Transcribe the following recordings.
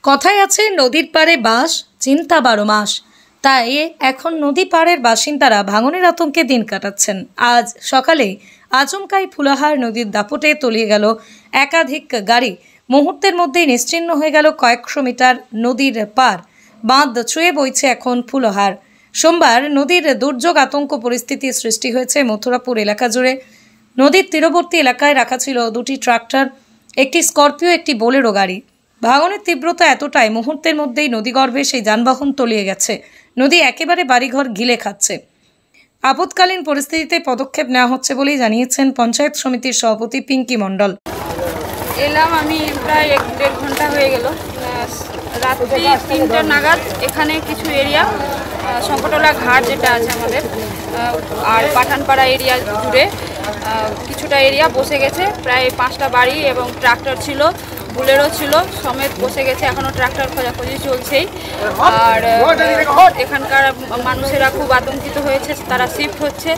কথায় আছে নদীর পাড়ে বাস চিন্তা 12 মাস। তাই এখন নদী পাড়ের বাসিন্দারা ভাঙনের আতঙ্কে দিন কাটাচ্ছেন। আজ সকালে আচমকাই ফুলাহার নদীর দাপটে তলিয়ে গেল একাধিক গাড়ি। মুহূর্তের মধ্যেই নিশ্চিহ্ন হয়ে গেল কয়েকশো মিটার নদীর পার। বাঁধ ছুঁয়ে বইছে এখন ফুলহার। সোমবার নদীর দুর্যোগ আতঙ্ক পরিস্থিতি সৃষ্টি হয়েছে মথুরাপুর এলাকা জুড়ে। নদীর তীরবর্তী এলাকায় রাখা ছিল দুটি ট্রাক্টর, একটি স্করপিও, একটি বোলেরো গাড়ি। ভাঙনের তীব্রতা এতটাই, মুহূর্তের মধ্যেই নদীগর্ভে সেই যানবাহন তলিয়ে গেছে। নদী একেবারে বাড়িঘর গিলে খাচ্ছে। আপৎকালীন পরিস্থিতিতে পদক্ষেপ নেওয়া হচ্ছে বলেই জানিয়েছেন পঞ্চায়েত সমিতির সভাপতি পিঙ্কি মণ্ডল। এলাম আমি প্রায় 1-1.5 ঘন্টা হয়ে গেল। রাত্রি 3টা নাগাদ এখানে কিছু এরিয়া, সংকটলা ঘাট যেটা আছে আমাদের আর পাঠানপাড়া এরিয়া জুড়ে কিছুটা এরিয়া বসে গেছে। প্রায় 5টা বাড়ি এবং ট্রাক্টর ছিল, বুলেরো ছিল, সমেত বসে গেছে। এখনও ট্রাক্টর খোঁজাখুঁজি চলছেই। আর এখানকার মানুষেরা খুব আতঙ্কিত হয়েছে, তারা শিফট হচ্ছে।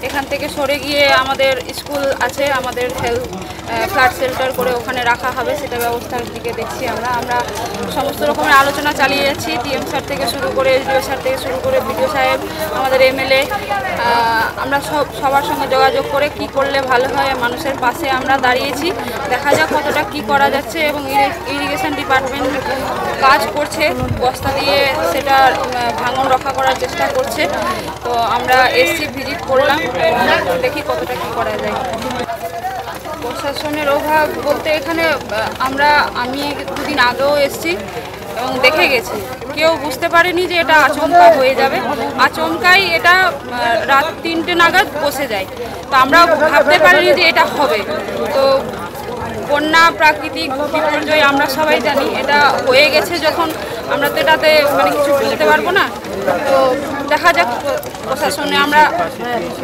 এখান থেকে সরে গিয়ে আমাদের স্কুল আছে, আমাদের হেলথ ফ্লাড শেল্টার করে ওখানে রাখা হবে, সেটা ব্যবস্থার দিকে দেখছি আমরা সমস্ত রকমের আলোচনা চালিয়ে যাচ্ছি। ডিএম স্যার থেকে শুরু করে এসডিও স্যার থেকে শুরু করে বিডিও সাহেব, আমাদের এমএলএ, আমরা সবার সঙ্গে যোগাযোগ করে কি করলে ভালো হয় মানুষের পাশে আমরা দাঁড়িয়েছি। দেখা যাক কতটা কি করা যাচ্ছে। এবং ইরিগেশন ডিপার্টমেন্ট কাজ করছে, বস্তা দিয়ে সেটা ভাঙন রক্ষা করার চেষ্টা করছে। তো আমরা এসছি, ভিজিট করলাম, দেখি কতটা কি করা যায়। প্রশাসনের অভাব বলতে এখানে আমি 2 দিন আগেও এসেছি এবং দেখে গেছি। কেউ বুঝতে পারেনি যে এটা আচমকা হয়ে যাবে। আচমকাই এটা রাত 3টে নাগাদ বসে যায়। তো আমরা ভাবতে পারিনি যে এটা হবে। তো বন্যা, প্রাকৃতিক বিপর্যয় আমরা সবাই জানি, এটা হয়ে গেছে যখন আমরা তো এটাতে কিছু বলতে পারবো না। তো দেখা যাক প্রশাসনে আমরা।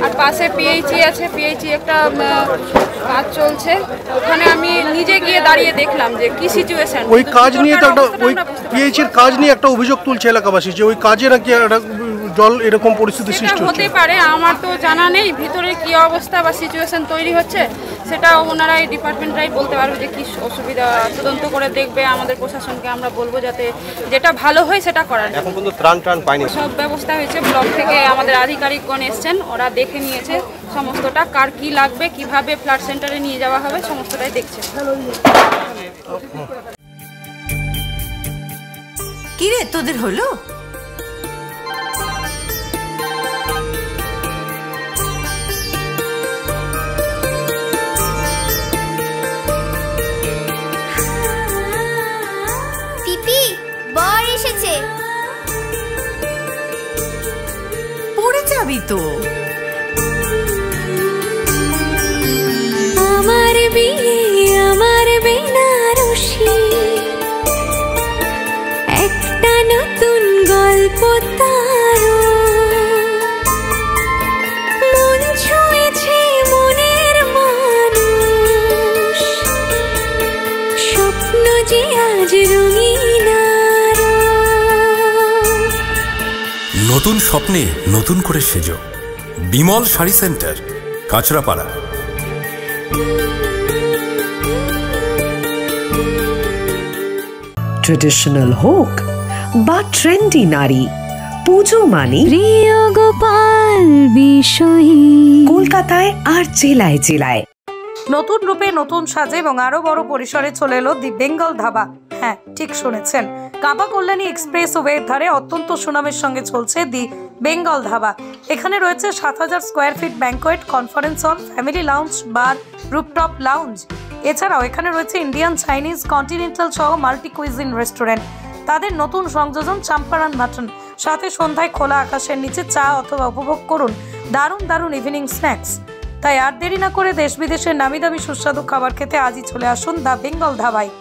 আর পাশে পিএইচই আছে, পিএইচই একটা কাজ চলছে, ওখানে আমি নিজে গিয়ে দাঁড়িয়ে দেখলাম যে কি সিচুয়েশন। ওই কাজ নিয়ে তো পিএইচির কাজ নিয়ে একটা অভিযোগ তুলছে এলাকাবাসী যে ওই কাজে নাকি জল এরকম পরিস্থিতি সৃষ্টি হতে পারে। আমার তো জানা নেই ভিতরে কি অবস্থা বা সিচুয়েশন তৈরি হচ্ছে, সেটা ওনারাই ডিপার্টমেন্টরাই বলতে পারবে যে কি অসুবিধা। তদন্ত করে দেখবে, আমাদের প্রশাসনকে আমরা বলবো যাতে যেটা ভালো হয় সেটা করার। এখন পর্যন্ত ত্রাণ পায়নি, সব ব্যবস্থা হয়েছে। ব্লক থেকে আমাদের আধিকারিকগণ এসছেন, ওরা দেখে নিয়েছে সমস্তটা, কার কি লাগবে, কিভাবে ফ্লাড সেন্টারে নিয়ে যাওয়া হবে, সমস্তটাই দেখছে। কি রে তোদের হলো? পিপি, বর এসেছে। পড়ে যাবি তো। আমার বিয়ে, আমার বেনারসি, একটা নতুন গল্প তার। মন ছুঁয়েছে মনের মানুষ, স্বপ্ন যে আজ রঙিন। নতুন স্বপ্নে নতুন করে সেজো। বিমল শাড়ি সেন্টার, কাঁচরাপাড়া। ট্রেডিশনাল হোক বা ট্রেন্ডি নারী, পুজো মানে প্রিয় গোপাল বিষয়ী। কলকাতায় আর জেলায় জেলায় নতুন রূপে, নতুন সাজে এবং আরো বড় পরিসরে চলে এলো দি বেঙ্গল ধাবা। হ্যাঁ, ঠিক শুনেছেন, কাবা কল্যাণী এক্সপ্রেস ওয়ের ধারে অত্যন্ত সুনামের সঙ্গে চলছে দি বেঙ্গল ধাবা। এখানে রয়েছে 7000 square feet banquet, conference hall, family lounge, bar, rooftop lounge. এছাড়াও এখানে রয়েছে ইন্ডিয়ান, চাইনিজ, কন্টিনেন্টাল সহ মাল্টি কুইজিন রেস্টুরেন্ট। তাদের নতুন সংযোজন চাম্পারান মাটন। সাথে সন্ধ্যায় খোলা আকাশের নিচে চা অথবা উপভোগ করুন দারুণ দারুণ ইভিনিং স্ন্যাক্স। তাই আর দেরি না করে দেশ বিদেশের নামি দামি সুস্বাদু খাবার খেতে আজই চলে আসুন দ্য বেঙ্গল ধাবায়।